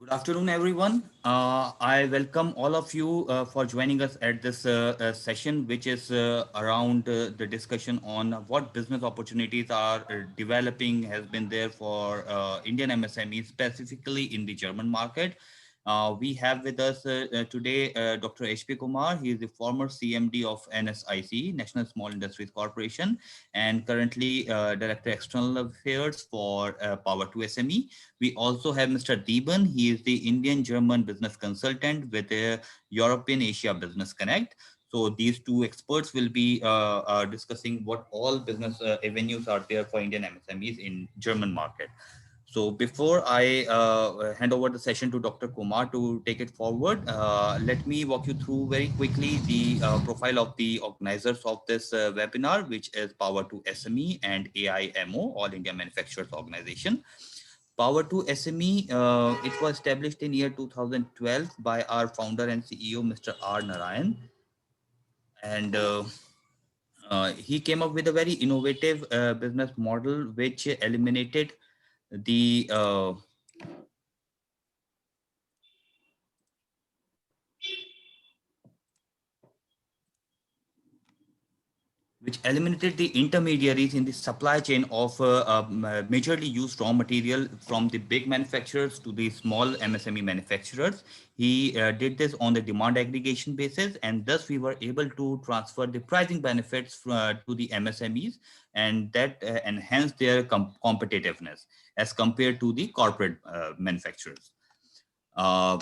Good afternoon, everyone. I welcome all of you for joining us at this session, which is around the discussion on what business opportunities are developing has been there for Indian MSMEs, specifically in the German market. We have with us today Dr. HP Kumar. He is the former CMD of NSIC, National Small Industries Corporation, and currently Director External Affairs for Power to SME. We also have Mr. Deeban. He is the Indian German business consultant with European Asia Business Connect. So these two experts will be discussing what all business avenues are there for Indian MSMEs in German market. So before I hand over the session to Dr. Kumar to take it forward, let me walk you through very quickly the profile of the organizers of this webinar, which is Power to SME and AIMO, All India Manufacturers Organization. Power to SME, it was established in year 2012 by our founder and CEO, Mr. R. Narayan. And he came up with a very innovative business model which eliminated the intermediaries in the supply chain of majorly used raw material from the big manufacturers to the small MSME manufacturers. He did this on the demand aggregation basis, and thus we were able to transfer the pricing benefits to the MSMEs, and that enhanced their competitiveness as compared to the corporate manufacturers. Uh,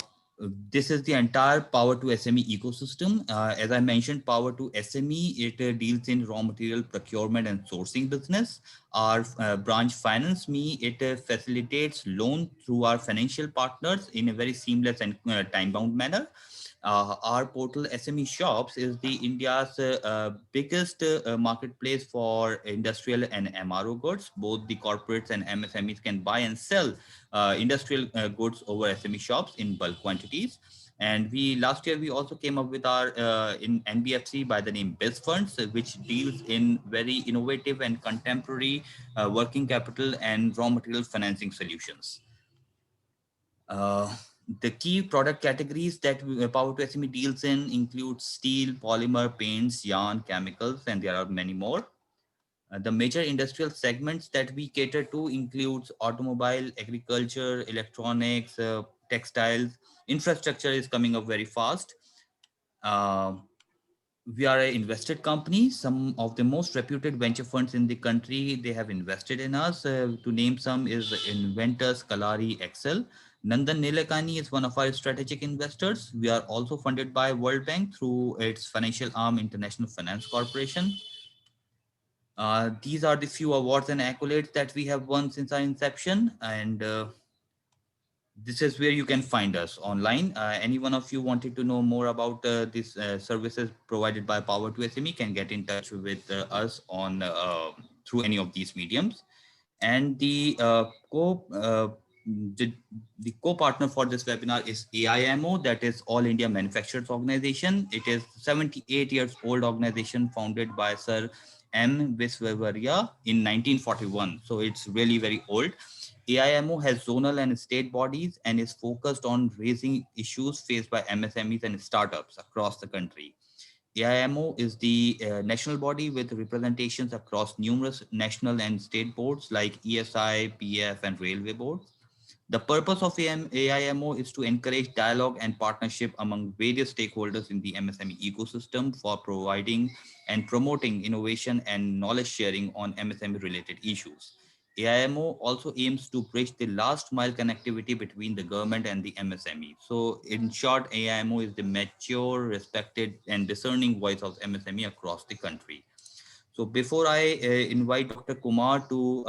this is the entire Power to SME ecosystem. As I mentioned, Power to SME, it deals in raw material procurement and sourcing business. Our branch Finance Me, it facilitates loan through our financial partners in a very seamless and time-bound manner. Our portal SME Shops is the India's biggest marketplace for industrial and MRO goods. Both the corporates and MSMEs can buy and sell industrial goods over SME shops in bulk quantities. And we last year we also came up with our in NBFC by the name BizFunds, which deals in very innovative and contemporary working capital and raw material financing solutions. Uh, the key product categories that Power to SME deals in include steel, polymer, paints, yarn, chemicals, and there are many more. The major industrial segments that we cater to includes automobile, agriculture, electronics, textiles. Infrastructure is coming up very fast. Uh, we are an invested company. Some of the most reputed venture funds in the country, they have invested in us. To name some is Inventors, Kalari, Excel. Nandan Nilekani is one of our strategic investors. We are also funded by World Bank through its financial arm, International Finance Corporation. These are the few awards and accolades that we have won since our inception, and this is where you can find us online. Any one of you wanted to know more about these services provided by Power to SME can get in touch with us on through any of these mediums. And the, the co-partner for this webinar is AIMO, that is All India Manufacturers Organization. It is 78 years old organization founded by Sir M. Visvesvaraya in 1941. So it's really very old. AIMO has zonal and state bodies and is focused on raising issues faced by MSMEs and startups across the country. AIMO is the national body with representations across numerous national and state boards like ESI, PF, and railway boards. The purpose of AIMO is to encourage dialogue and partnership among various stakeholders in the MSME ecosystem for providing and promoting innovation and knowledge sharing on MSME related issues. AIMO also aims to bridge the last mile connectivity between the government and the MSME. So, in short, AIMO is the mature, respected, and discerning voice of MSME across the country. So before I invite Dr. Kumar to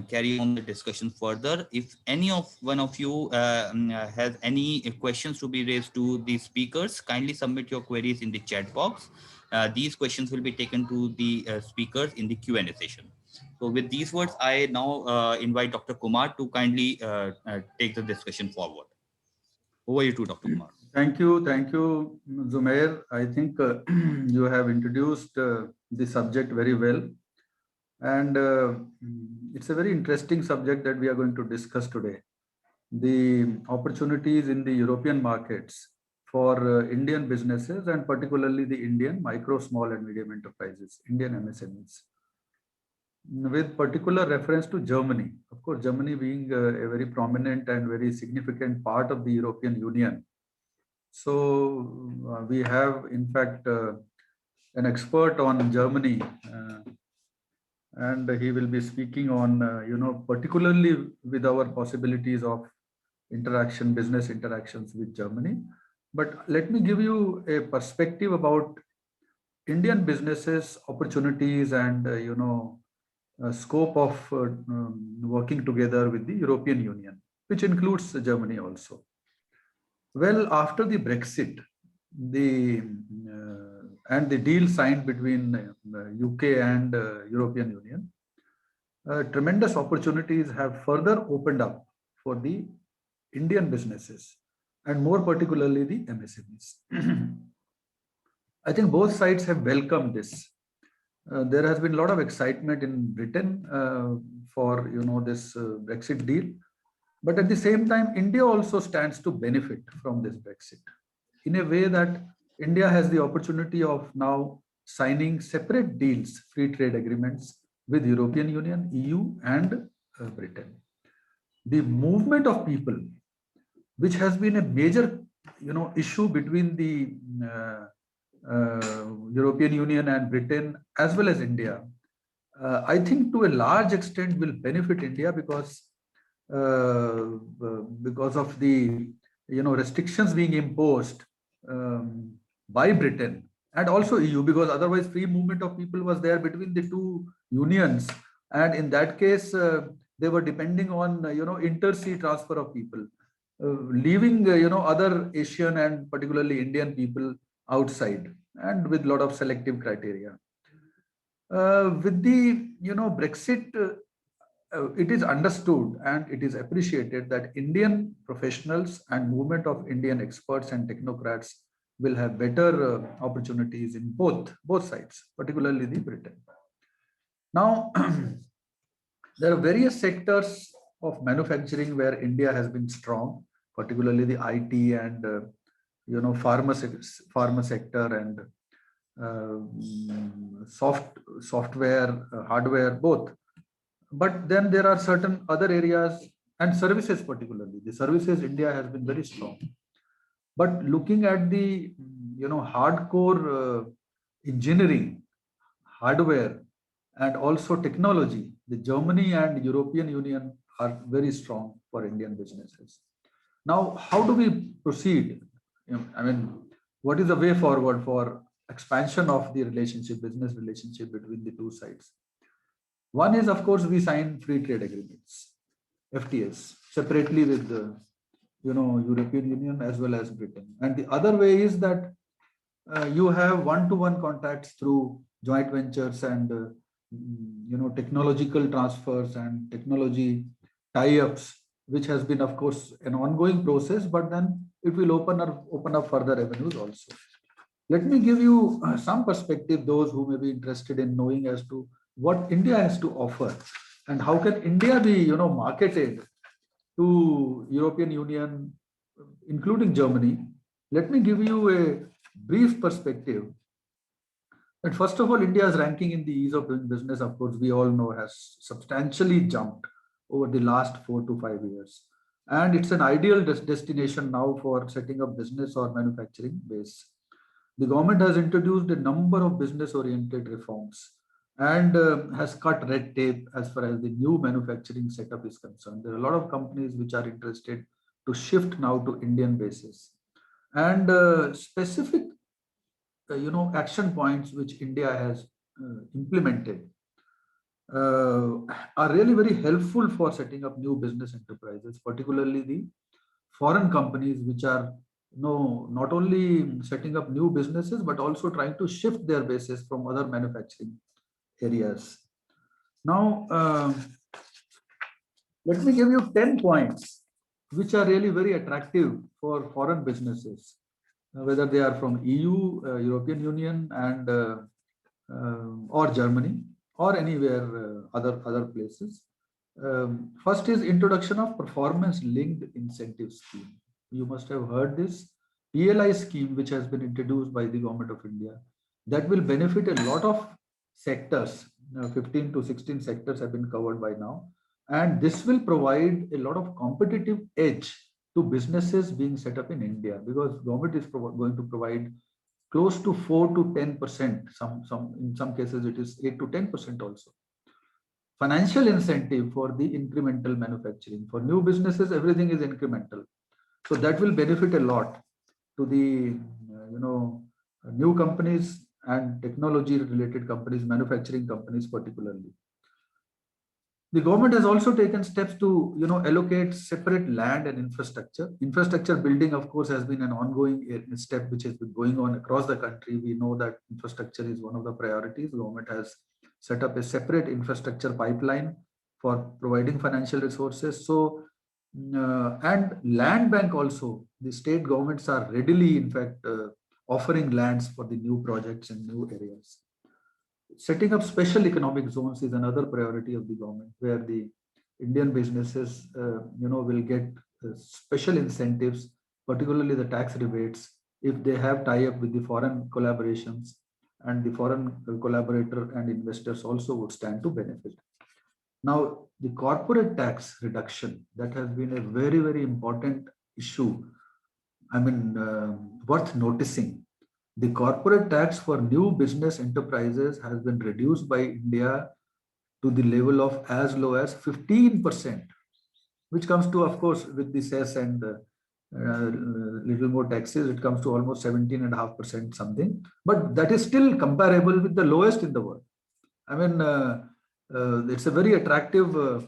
carry on the discussion further, if any of one of you has any questions to be raised to the speakers, kindly submit your queries in the chat box. These questions will be taken to the speakers in the Q&A session. So with these words, I now invite Dr. Kumar to kindly take the discussion forward. Over you to Dr. Kumar. Thank you, Zumair. I think you have introduced the subject very well, and it's a very interesting subject that we are going to discuss today. the opportunities in the European markets for Indian businesses and particularly the Indian micro, small and medium enterprises, Indian MSMEs, with particular reference to Germany. Of course, Germany being a very prominent and very significant part of the European Union. So we have, in fact, an expert on Germany, and he will be speaking on, particularly with our possibilities of interaction, business interactions with Germany. But let me give you a perspective about Indian businesses, opportunities, and scope of working together with the European Union, which includes Germany also. Well, after the Brexit, the and the deal signed between UK and European Union, tremendous opportunities have further opened up for the Indian businesses and more particularly the MSMEs. I think both sides have welcomed this. There has been a lot of excitement in Britain for this Brexit deal, but at the same time, India also stands to benefit from this Brexit in a way that India has the opportunity of now signing separate deals, free trade agreements with European Union, EU, and Britain. The movement of people, which has been a major issue between the European Union and Britain as well as India, I think to a large extent will benefit India because of the restrictions being imposed by Britain and also EU, because otherwise free movement of people was there between the two unions, and in that case they were depending on inter-sea transfer of people, leaving other Asian and particularly Indian people outside, and with a lot of selective criteria. With the Brexit, it is understood and it is appreciated that Indian professionals and movement of Indian experts and technocrats will have better opportunities in both sides, particularly the Britain. Now, there are various sectors of manufacturing where India has been strong, particularly the IT and pharma sector and software, hardware, both. But then there are certain other areas and services, particularly the services India has been very strong. But looking at the hardcore engineering, hardware, and also technology, the Germany and European Union are very strong for Indian businesses. Now, how do we proceed? I mean, what is the way forward for expansion of the relationship, business relationship between the two sides? One is, of course, we sign free trade agreements, FTAs, separately with the European Union as well as Britain. And the other way is that you have one-to-one contacts through joint ventures and technological transfers and technology tie-ups, which has been, of course, an ongoing process, but then it will open up further avenues also. Let me give you some perspective, those who may be interested in knowing as to what India has to offer and how can India be marketed to European Union, including Germany. Let me give you a brief perspective. And first of all, India's ranking in the ease of doing business, of course, we all know, has substantially jumped over the last 4 to 5 years. And it's an ideal destination now for setting up business or manufacturing base. The government has introduced a number of business-oriented reforms and has cut red tape as far as the new manufacturing setup is concerned. There are a lot of companies which are interested to shift now to Indian basis. And specific action points which India has implemented are really very helpful for setting up new business enterprises, particularly the foreign companies which are not only setting up new businesses but also trying to shift their bases from other manufacturing areas. Now, let me give you 10 points which are really very attractive for foreign businesses, whether they are from EU, European Union, and or Germany or anywhere other places. First is introduction of performance linked incentive scheme. You must have heard this PLI scheme, which has been introduced by the government of India, that will benefit a lot of sectors. 15 to 16 sectors have been covered by now. And this will provide a lot of competitive edge to businesses being set up in India, because government is going to provide close to 4 to 10%. In some cases it is 8 to 10% also. Financial incentive for the incremental manufacturing. For new businesses, everything is incremental. So that will benefit a lot to the new companies and technology related companies, manufacturing companies particularly. The government has also taken steps to allocate separate land and infrastructure. Infrastructure building, of course, has been an ongoing step which has been going on across the country. We know that infrastructure is one of the priorities. The government has set up a separate infrastructure pipeline for providing financial resources. So, and land bank also, the state governments are readily, in fact, offering lands for the new projects in new areas. Setting up special economic zones is another priority of the government, where the Indian businesses, will get special incentives, particularly the tax rebates, if they have tie-up with the foreign collaborations, and the foreign collaborator and investors also would stand to benefit. Now, the corporate tax reduction, that has been a very, very important issue. I mean, worth noticing. The corporate tax for new business enterprises has been reduced by India to the level of as low as 15%, which comes to, of course, with the cess and little more taxes, it comes to almost 17.5% something. But that is still comparable with the lowest in the world. I mean, it's a very attractive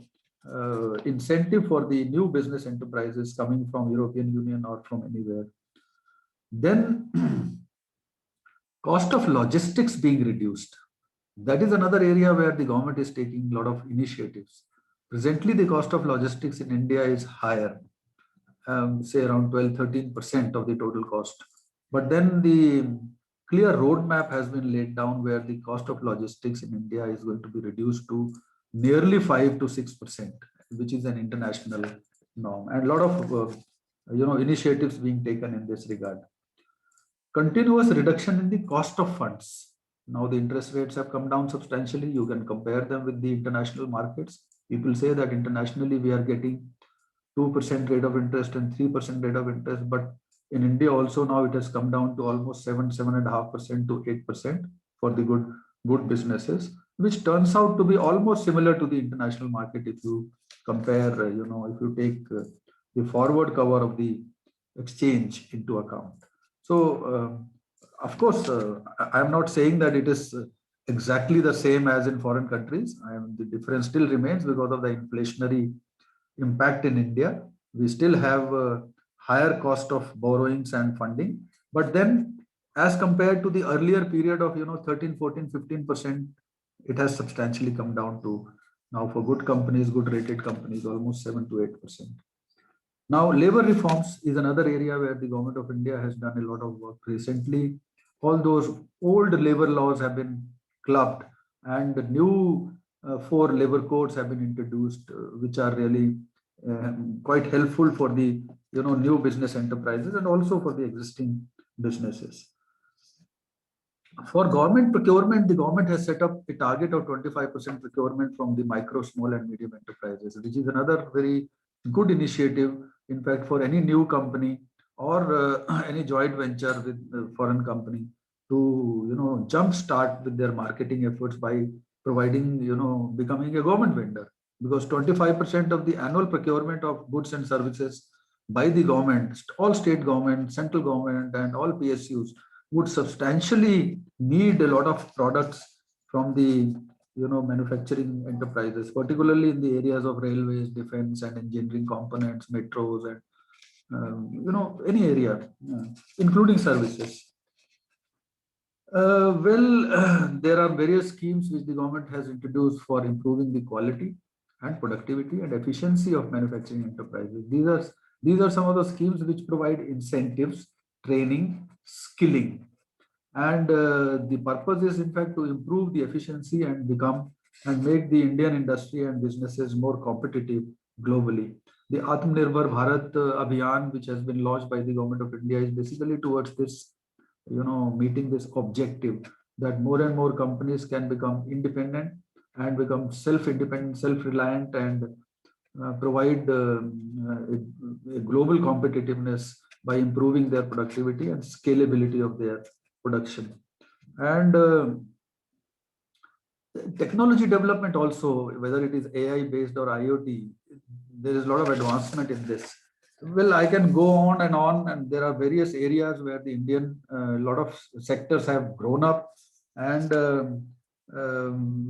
incentive for the new business enterprises coming from European Union or from anywhere. Then cost of logistics being reduced. That is another area where the government is taking a lot of initiatives. Presently, the cost of logistics in India is higher, say around 12-13% of the total cost. But then the clear roadmap has been laid down where the cost of logistics in India is going to be reduced to nearly 5 to 6%, which is an international norm. And a lot of initiatives being taken in this regard. Continuous reduction in the cost of funds. Now the interest rates have come down substantially. You can compare them with the international markets. People say that internationally we are getting 2% rate of interest and 3% rate of interest, but in India also now it has come down to almost 7.5% to 8% for the good businesses, which turns out to be almost similar to the international market if you compare, if you take the forward cover of the exchange into account. So, of course, I am not saying that it is exactly the same as in foreign countries. The difference still remains because of the inflationary impact in India. We still have a higher cost of borrowings and funding. But then, as compared to the earlier period of 13, 14, 15%, it has substantially come down to now for good companies, good rated companies, almost 7 to 8%. Now, labor reforms is another area where the government of India has done a lot of work recently. All those old labor laws have been clubbed, and the new 4 labor codes have been introduced, which are really quite helpful for the new business enterprises and also for the existing businesses. For government procurement, the government has set up a target of 25% procurement from the micro, small, and medium enterprises, which is another very good initiative. In fact, for any new company or any joint venture with a foreign company to jump start with their marketing efforts by providing becoming a government vendor, because 25% of the annual procurement of goods and services by the government, all state government, central government, and all PSUs would substantially need a lot of products from the manufacturing enterprises, particularly in the areas of railways, defense, and engineering components, metros, and any area, including services. There are various schemes which the government has introduced for improving the quality and productivity and efficiency of manufacturing enterprises. These are some of the schemes which provide incentives, training, skilling. And the purpose is, in fact, to improve the efficiency and become and make the Indian industry and businesses more competitive globally. The Atmanirbhar Bharat Abhiyan, which has been launched by the government of India, is basically towards this, meeting this objective that more and more companies can become independent and become self-independent, self-reliant, and provide a global competitiveness by improving their productivity and scalability of their production. And technology development also, whether it is AI based or IoT, there is a lot of advancement in this. Well, I can go on, and there are various areas where the Indian lot of sectors have grown up, and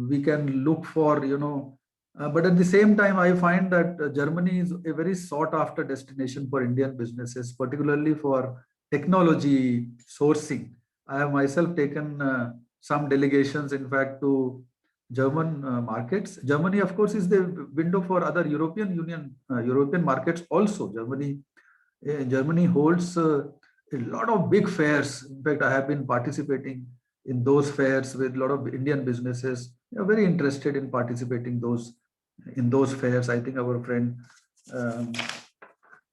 we can look for, but at the same time, I find that Germany is a very sought after destination for Indian businesses, particularly for technology sourcing. I have myself taken some delegations, in fact, to German markets. Germany, of course, is the window for other European Union, European markets also. Germany holds a lot of big fairs. In fact, I have been participating in those fairs with a lot of Indian businesses. They are very interested in participating in those fairs. I think our friend um,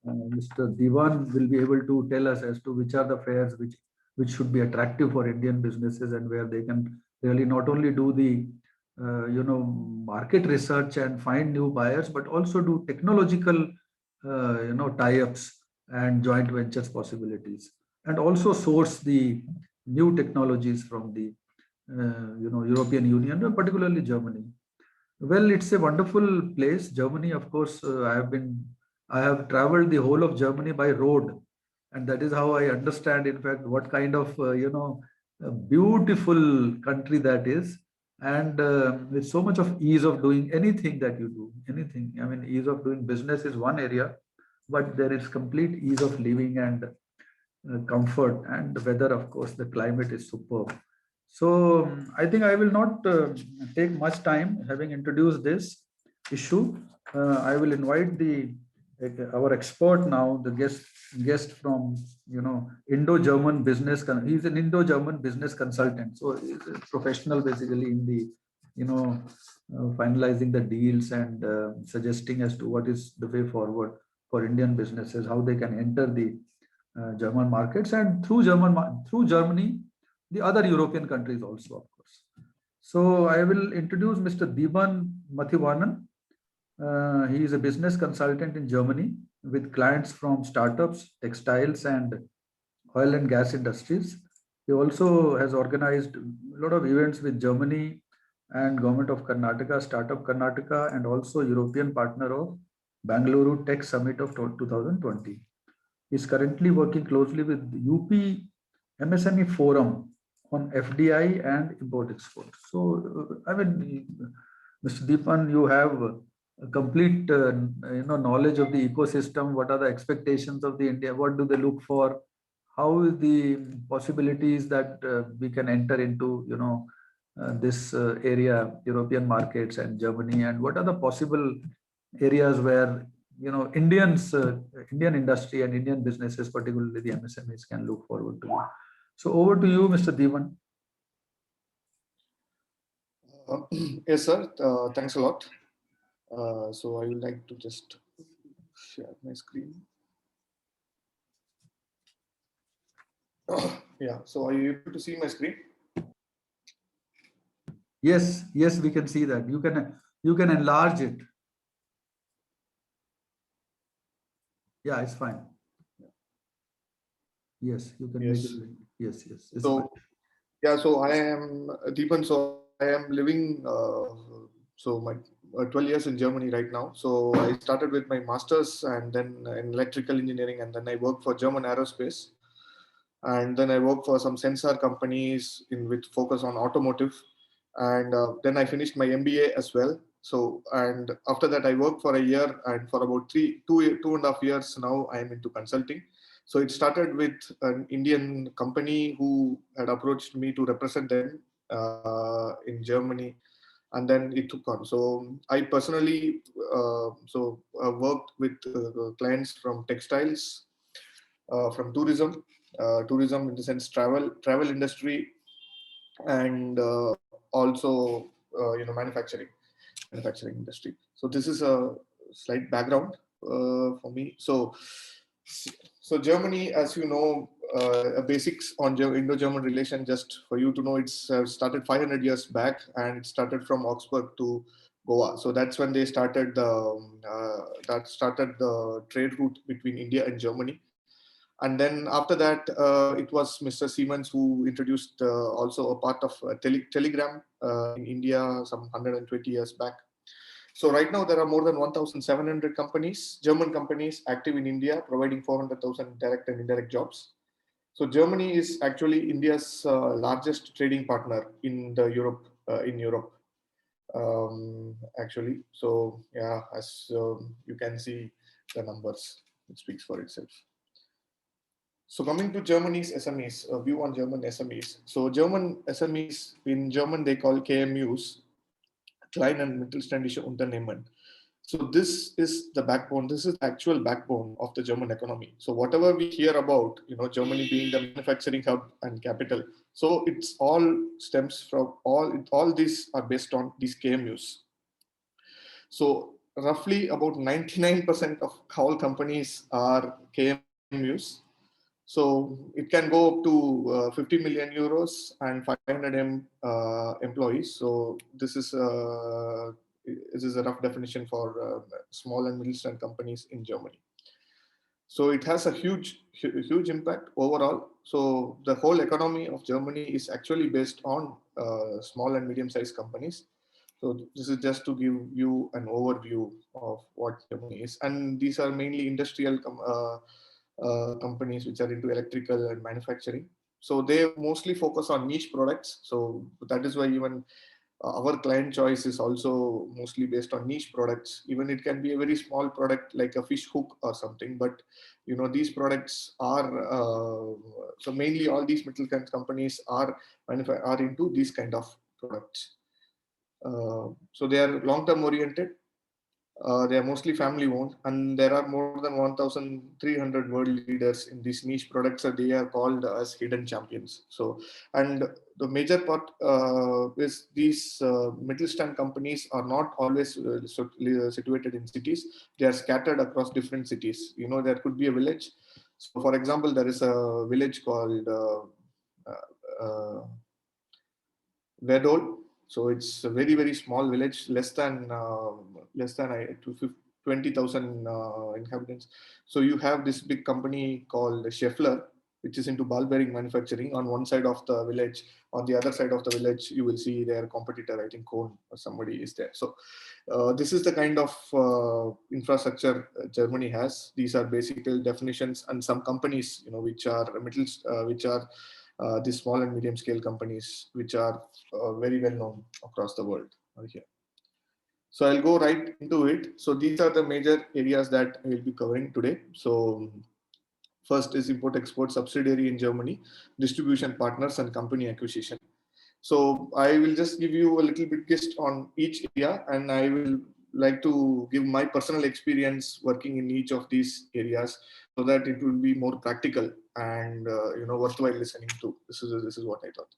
Mr. Diwan will be able to tell us as to which are the fairs which should be attractive for Indian businesses, and where they can really not only do the market research and find new buyers, but also do technological tie-ups and joint ventures possibilities, and also source the new technologies from the European Union, and particularly Germany. Well, it's a wonderful place, Germany. Of course, I have traveled the whole of Germany by road, and that is how I understand, in fact, what kind of a beautiful country that is, and with so much of ease of doing anything that you do, anything. I mean, ease of doing business is one area, but there is complete ease of living and comfort, and the weather, of course, the climate is superb. So I think I will not take much time. Having introduced this issue, I will invite the our expert now, the guest from Indo-German business. He's an Indo-German business consultant, so he's a professional basically in the finalizing the deals and suggesting as to what is the way forward for Indian businesses, how they can enter the German markets, and through Germany, the other European countries also, of course. So I will introduce Mr. Diban Mathivanan. He is a business consultant in Germany with clients from startups, textiles, and oil and gas industries. He also has organized a lot of events with Germany and Government of Karnataka, Startup Karnataka, and also European partner of Bangalore Tech Summit of 2020. He is currently working closely with UP MSME Forum on FDI and import export. So, I mean, Mr. Deepan, you have a complete knowledge of the ecosystem. What are the expectations of the India? What do they look for? How is the possibilities that we can enter into this area, European markets and Germany, and what are the possible areas where Indian industry and Indian businesses, particularly the MSMEs, can look forward to? So over to you, Mr. Devan. Yes, sir. Thanks a lot. So I would like to just share my screen. Yeah. So are you able to see my screen? Yes, we can see that. You can enlarge it. Yeah, it's fine. Yes, you can Yes. make it. Yes. So fine. yeah, so I am Deepan. So I am living so my 12 years in Germany right now. So I started with my master's and then in electrical engineering, and then I worked for German Aerospace, and then I worked for some sensor companies with focus on automotive, and then I finished my MBA as well. So and after that I worked for a year, and for about two and a half years now I am into consulting. So it started with an Indian company who had approached me to represent them in Germany, and then it took on. So I personally worked with clients from textiles, from tourism in the sense travel industry, and also manufacturing industry. So this is a slight background for me. So Germany, as you know, a basics on Indo-German relation, just for you to know, it's started 500 years back, and it started from Augsburg to Goa. So that's when they started the trade route between India and Germany. And then after that, it was Mr. Siemens who introduced also a part of Telegram in India some 120 years back. So right now there are more than 1,700 companies, German companies, active in India, providing 400,000 direct and indirect jobs. So Germany is actually India's largest trading partner in Europe. Actually, so yeah, as you can see the numbers, it speaks for itself. So coming to Germany's SMEs, a view on German SMEs. So German SMEs, in German they call KMUs, Klein- und Mittelständische Unternehmen. So this is the backbone. This is the actual backbone of the German economy. So whatever we hear about, Germany being the manufacturing hub and capital, so it's all stems from all these are based on these KMUs. So roughly about 99% of all companies are KMUs. So it can go up to 50 million euros and 500 employees. So this is a rough definition for small and Mittelstand companies in Germany. So it has a huge impact overall. So the whole economy of Germany is actually based on small and medium-sized companies. So this is just to give you an overview of what Germany is. And these are mainly industrial companies which are into electrical and manufacturing. So they mostly focus on niche products. So that is why even our client choice is also mostly based on niche products. Even it can be a very small product like a fish hook or something, but these products are so mainly all these middle-class companies are into these kind of products. So they are long-term oriented. They are mostly family owned, and there are more than 1,300 world leaders in these niche products, and they are called as hidden champions. So, and the major part is these Mittelstand companies are not always situated in cities. They are scattered across different cities. There could be a village. So, for example, there is a village called Wedol. So it's a very, very small village, less than 20,000 inhabitants. So you have this big company called Schaeffler, which is into ball bearing manufacturing on one side of the village. On the other side of the village, you will see their competitor, I think Kohn or somebody is there. So this is the kind of infrastructure Germany has. These are basic definitions, and some companies, which are these small and medium scale companies, which are very well known across the world here. So I'll go right into it. So these are the major areas that I will be covering today. So first is import-export subsidiary in Germany, distribution partners and company acquisition. So I will just give you a little bit gist on each area, and I will like to give my personal experience working in each of these areas so that it will be more practical and worthwhile listening to. This is what I thought.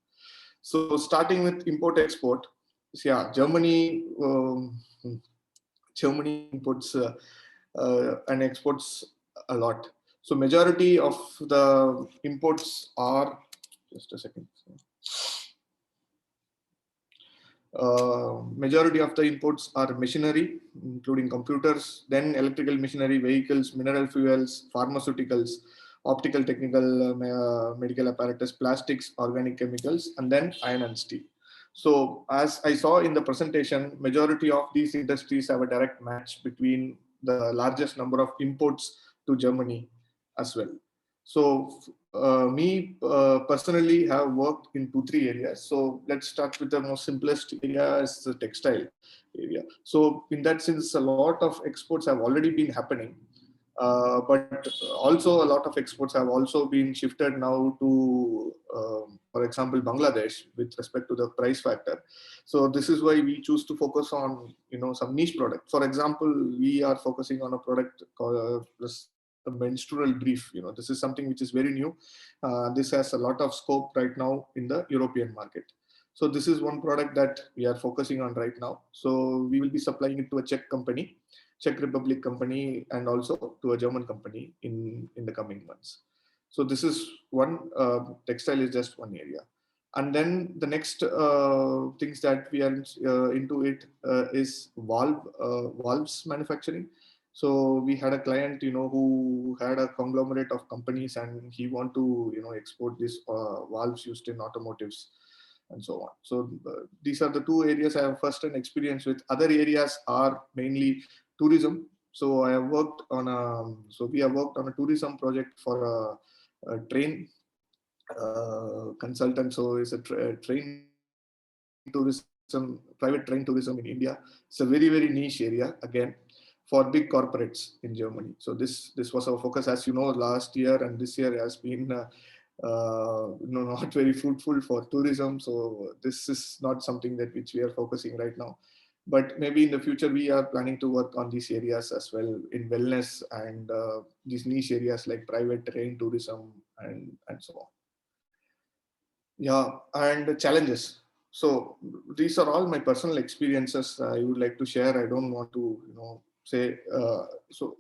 So starting with import export, so yeah, Germany imports and exports a lot. So majority of the imports are, just a second. Majority of the imports are machinery, including computers, then electrical machinery, vehicles, mineral fuels, pharmaceuticals, optical, technical, medical apparatus, plastics, organic chemicals, and then iron and steel. So as I saw in the presentation, majority of these industries have a direct match between the largest number of imports to Germany as well. So me personally have worked in 2-3 areas. So let's start with the most simplest area, is the textile area. So in that sense, a lot of exports have already been happening. But also a lot of exports have also been shifted now to, for example, Bangladesh with respect to the price factor. So this is why we choose to focus on, some niche product. For example, we are focusing on a product called a menstrual brief. This is something which is very new. This has a lot of scope right now in the European market. So this is one product that we are focusing on right now. So we will be supplying it to a Czech company, Czech Republic company, and also to a German company in the coming months. So this is one, textile is just one area. And then the next things that we are into it is valves manufacturing. So we had a client, who had a conglomerate of companies, and he want to, export these valves used in automotives and so on. So these are the two areas I have first-hand experience with. Other areas are mainly tourism. So I have worked on we have worked on a tourism project for a train consultant. So it's a train tourism, private train tourism in India. It's a very, very niche area, again, for big corporates in Germany. So this was our focus. As you know, last year and this year has been not very fruitful for tourism. So this is not something that which we are focusing right now. But maybe in the future, we are planning to work on these areas as well, in wellness and these niche areas like private train tourism and so on. Yeah, and the challenges. So these are all my personal experiences I would like to share. I don't want to, say, so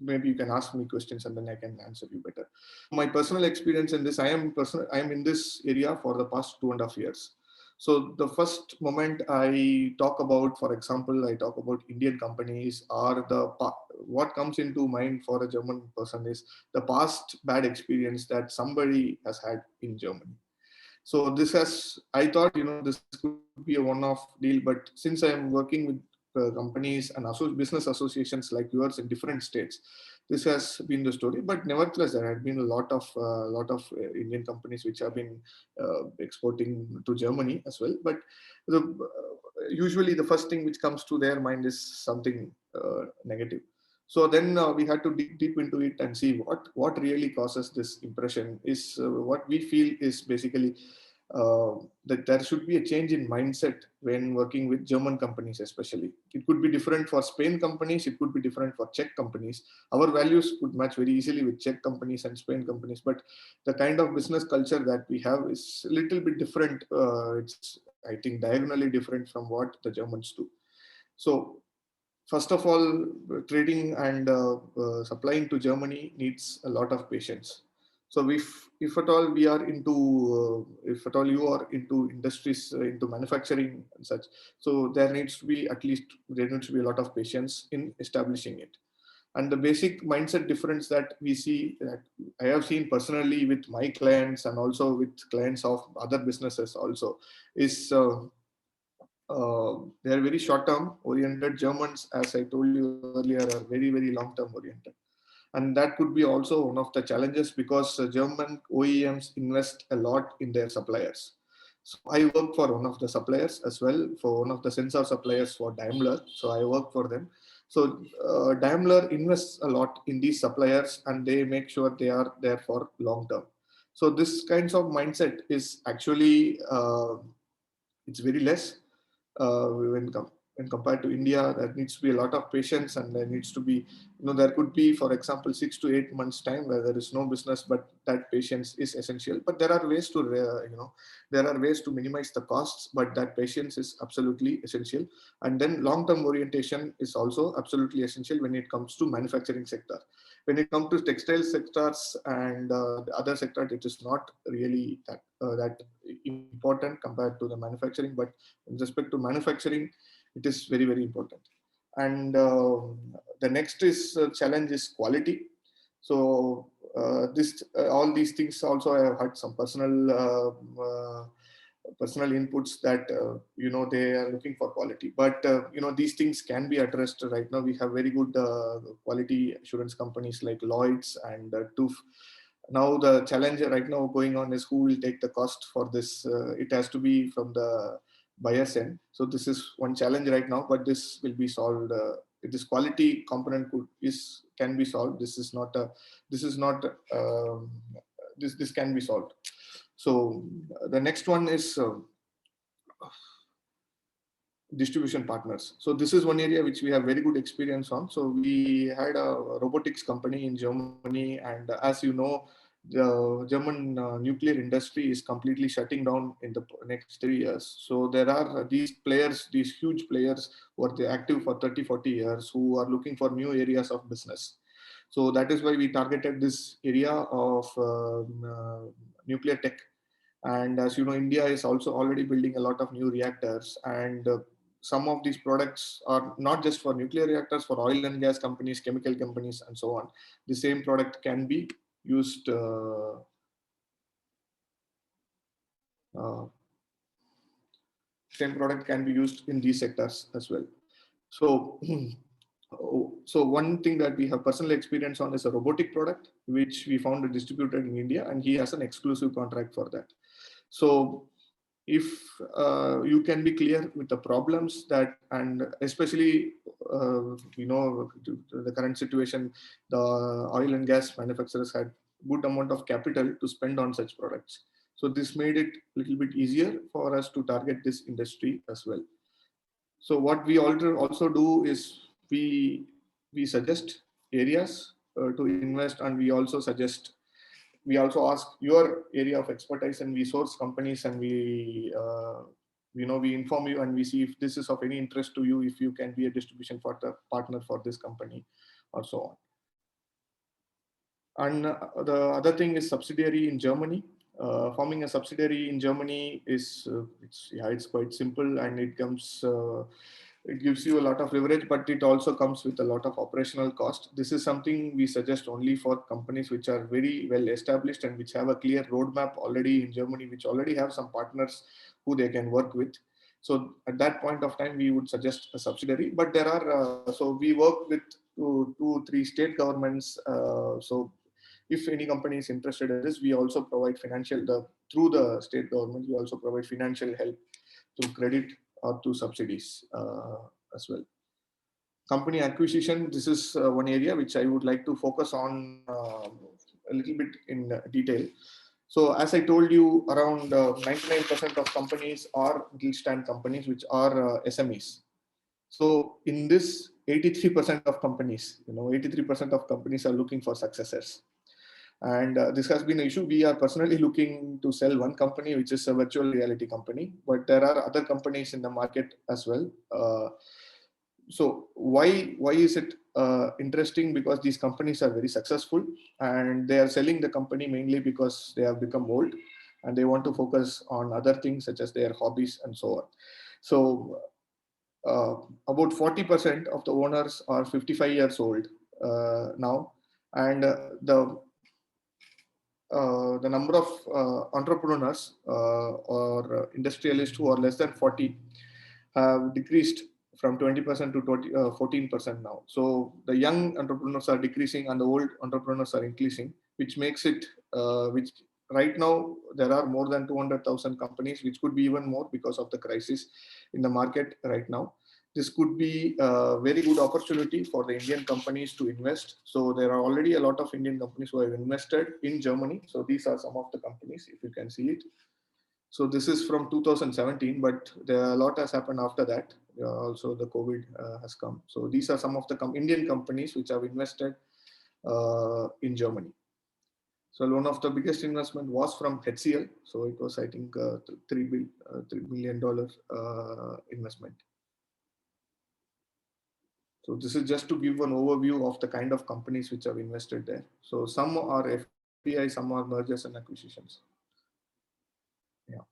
maybe you can ask me questions and then I can answer you better. My personal experience in this, I am in this area for the past 2.5 years. So the first moment I talk about, for example, I talk about Indian companies, or what comes into mind for a German person is the past bad experience that somebody has had in Germany. So I thought, this could be a one-off deal, but since I'm working with companies and business associations like yours in different states, this has been the story. But nevertheless, there had been a lot of Indian companies which have been exporting to Germany as well. But usually the first thing which comes to their mind is something negative. So then we had to dig deep into it and see what really causes this impression. Is what we feel is basically that there should be a change in mindset when working with German companies, especially. It could be different for Spain companies, it could be different for Czech companies. Our values could match very easily with Czech companies and Spain companies, but the kind of business culture that we have is a little bit different. It's, I think, diagonally different from what the Germans do. So first of all, trading and supplying to Germany needs a lot of patience. So if at all we are into, if at all you are into industries, into manufacturing and such, so there needs to be a lot of patience in establishing it. And the basic mindset difference that we see, that I have seen personally with my clients and also with clients of other businesses also, is they are very short-term oriented. Germans, as I told you earlier, are very, very long-term oriented. And that could be also one of the challenges, because German OEMs invest a lot in their suppliers. So I work for one of the suppliers as well, for one of the sensor suppliers for Daimler. So I work for them. So Daimler invests a lot in these suppliers, and they make sure they are there for long term. So this kinds of mindset is actually, it's very less when compared to India. There needs to be a lot of patience, and there needs to be, there could be, for example, 6 to 8 months time where there is no business, but that patience is essential. But there are ways to, there are ways to minimize the costs, but that patience is absolutely essential. And then long-term orientation is also absolutely essential when it comes to manufacturing sector. When it comes to textile sectors and the other sector, it is not really that important compared to the manufacturing, but with respect to manufacturing, it is very, very important. And the next challenge is quality. So all these things also, I have had some personal inputs that they are looking for quality, but these things can be addressed. Right now we have very good quality assurance companies like Lloyd's and TÜV. Now the challenge right now going on is who will take the cost for this. It has to be from the buyer's end. So this is one challenge right now, but this will be solved. This quality component can be solved. This can be solved. So the next one is distribution partners. So this is one area which we have very good experience on. So we had a robotics company in Germany, and as you know, the German nuclear industry is completely shutting down in the next 3 years. So there are these players, these huge players who are active for 30, 40 years, who are looking for new areas of business. So that is why we targeted this area of nuclear tech. And as you know, India is also already building a lot of new reactors, and some of these products are not just for nuclear reactors, for oil and gas companies, chemical companies, and so on. The same product can be used uh, same product can be used in these sectors as well. So so one thing that we have personal experience on is a robotic product which we found a distributor in India, and he has an exclusive contract for that. So if you can be clear with the problems that, and especially the current situation, the oil and gas manufacturers had good amount of capital to spend on such products. So this made it a little bit easier for us to target this industry as well. So what we also do is we suggest areas to invest, and we also ask your area of expertise, and we source companies, and we inform you, and we see if this is of any interest to you, if you can be a distribution partner for this company, or so on. And the other thing is subsidiary in Germany. Forming a subsidiary in Germany is it's quite simple, and it gives you a lot of leverage, but it also comes with a lot of operational cost. This is something we suggest only for companies which are very well established and which have a clear roadmap already in Germany, which already have some partners who they can work with. So at that point of time, we would suggest a subsidiary. But there are so we work with two, three state governments. So if any company is interested in this, we also provide through the state government. We also provide financial help through credit or through subsidies as well. Company acquisition, this is one area which I would like to focus on a little bit in detail. So as I told you, around 99% of companies are Mittelstand companies, which are SMEs. So in this 83% of companies, 83% of companies are looking for successors. And this has been an issue. We are personally looking to sell one company, which is a virtual reality company, but there are other companies in the market as well. So why is it interesting? Because these companies are very successful, and they are selling the company mainly because they have become old and they want to focus on other things such as their hobbies and so on. So about 40% of the owners are 55 years old now, and the number of entrepreneurs or industrialists who are less than 40 have decreased from 20% to 14% now. So the young entrepreneurs are decreasing and the old entrepreneurs are increasing, which makes it, which right now there are more than 200,000 companies, which could be even more because of the crisis in the market right now. This could be a very good opportunity for the Indian companies to invest. So there are already a lot of Indian companies who have invested in Germany. So these are some of the companies, if you can see it. So this is from 2017, but a lot has happened after that. Also the COVID has come. So these are some of the Indian companies which have invested in Germany. So one of the biggest investment was from HCL. So it was, I think, $3 million investment. So this is just to give an overview of the kind of companies which have invested there. So some are FDI, some are mergers and acquisitions. Yeah.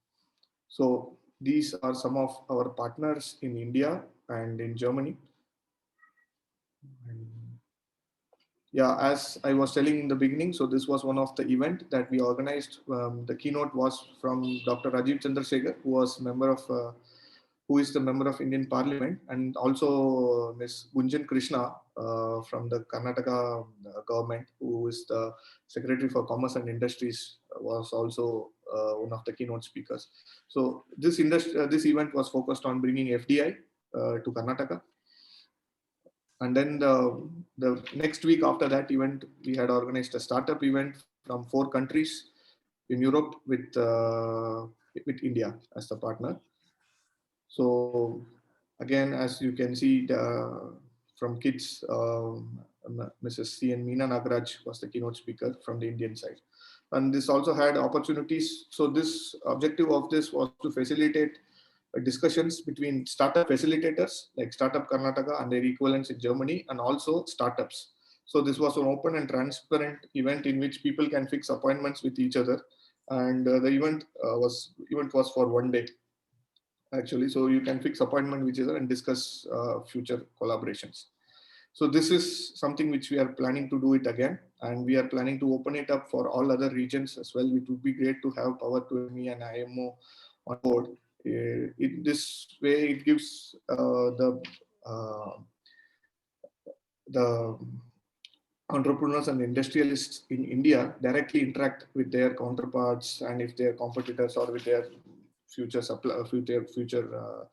So these are some of our partners in India and in Germany. Yeah, as I was telling in the beginning, so this was one of the event that we organized. The keynote was from Dr. Rajiv Chandrasekhar, who was who is the member of Indian Parliament, and also Ms. Gunjan Krishna from the Karnataka government, who is the Secretary for Commerce and Industries, was also one of the keynote speakers. So this event was focused on bringing FDI to Karnataka. And then the next week after that event, we had organized a startup event from 4 countries in Europe with India as the partner. So again, as you can see from KITS, Mrs. C.N. Meena Nagaraj was the keynote speaker from the Indian side. And this also had opportunities. So this objective of this was to facilitate discussions between startup facilitators like Startup Karnataka and their equivalents in Germany, and also startups. So this was an open and transparent event in which people can fix appointments with each other. And the event was for 1 day actually. So you can fix appointment with each other and discuss future collaborations. So this is something which we are planning to do it again, and we are planning to open it up for all other regions as well. It would be great to have Power2ME and IMO on board. In this way, it gives the entrepreneurs and industrialists in India directly interact with their counterparts and if their competitors or with their future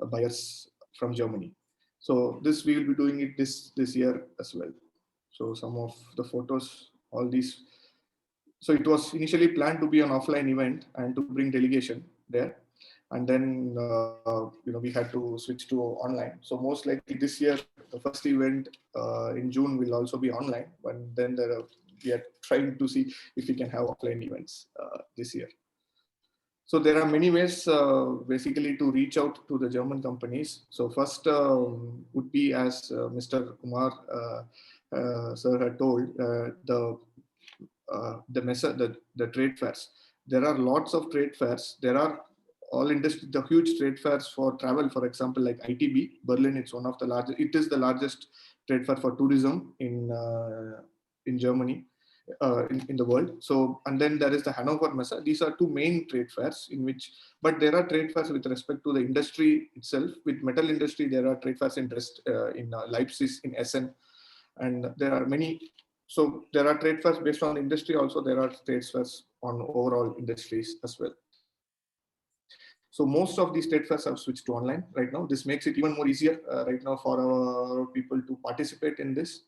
buyers from Germany. So this we will be doing it this year as well. So some of the photos, all these. So it was initially planned to be an offline event and to bring delegation there, and then we had to switch to online. So most likely this year, the first event in June will also be online, but then we are trying to see if we can have offline events this year. So there are many ways basically to reach out to the German companies. So first would be, as Mr. Kumar sir had told, the trade fairs. There are lots of trade fairs. There are all industry, the huge trade fairs for travel, for example, like ITB Berlin. It's one of the largest. It is the largest trade fair for tourism in Germany. In the world. So, and then there is the Hannover Messe. These are two main trade fairs in which, but there are trade fairs with respect to the industry itself. With metal industry, there are trade fairs in Leipzig, in Essen, and there are many. So there are trade fairs based on industry. Also, there are trade fairs on overall industries as well. So most of these trade fairs have switched to online right now. This makes it even more easier right now for our people to participate in this.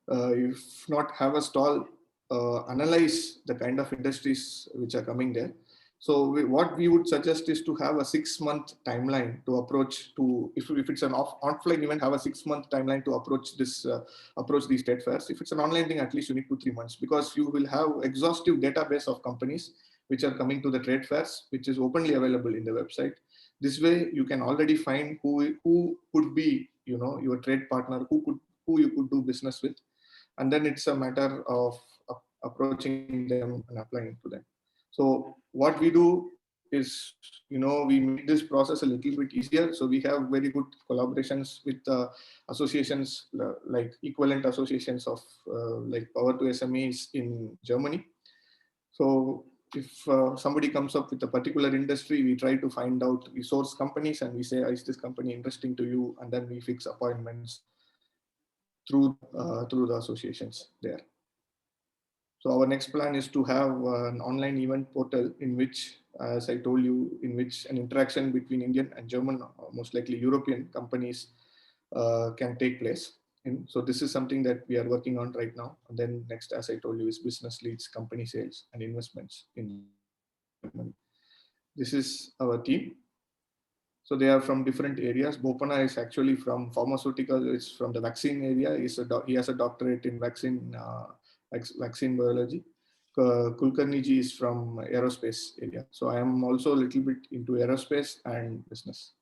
If not have a stall, analyze the kind of industries which are coming there. So what we would suggest is to have a 6-month timeline to approach to, if it's an offline event, have a 6-month timeline to approach this, approach these trade fairs. If it's an online thing, at least you need 2-3 months, because you will have exhaustive database of companies which are coming to the trade fairs, which is openly available in the website. This way you can already find who could be, your trade partner, who you could do business with. And then it's a matter of approaching them and applying to them. So what we do is, we make this process a little bit easier. So we have very good collaborations with associations, like equivalent associations of like Power2SMEs in Germany. So if somebody comes up with a particular industry, we try to find out, we source companies and we say, is this company interesting to you? And then we fix appointments through the associations there. So our next plan is to have an online event portal in which, as I told you, in which an interaction between Indian and German, most likely European companies can take place. So this is something that we are working on right now. And then next, as I told you, is business leads, company sales, and investments in Germany. This is our team. So they are from different areas. Bopana is actually from pharmaceutical. It's from the vaccine area. He has a doctorate in vaccine biology. Kulkarniji is from aerospace area. So I am also a little bit into aerospace and business.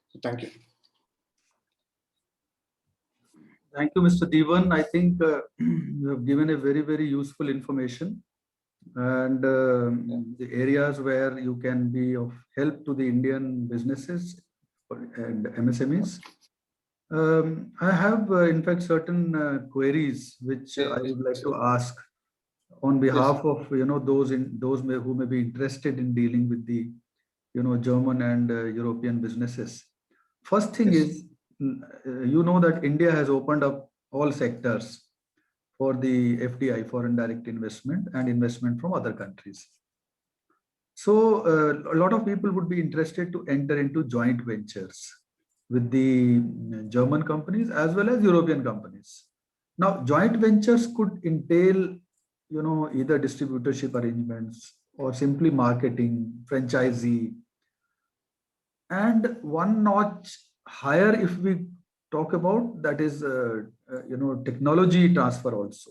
So thank you. Thank you, Mr. Devan. I think you have given a very, very useful information, and the areas where you can be of help to the Indian businesses and MSMEs. I have, in fact, certain queries which I would like to ask on behalf of those who may be interested in dealing with the German and European businesses. First thing is, that India has opened up all sectors for the FDI, foreign direct investment, and investment from other countries. So a lot of people would be interested to enter into joint ventures with the German companies as well as European companies. Now, joint ventures could entail, either distributorship arrangements or simply marketing, franchisee, and one notch higher if we talk about, that is, technology transfer also.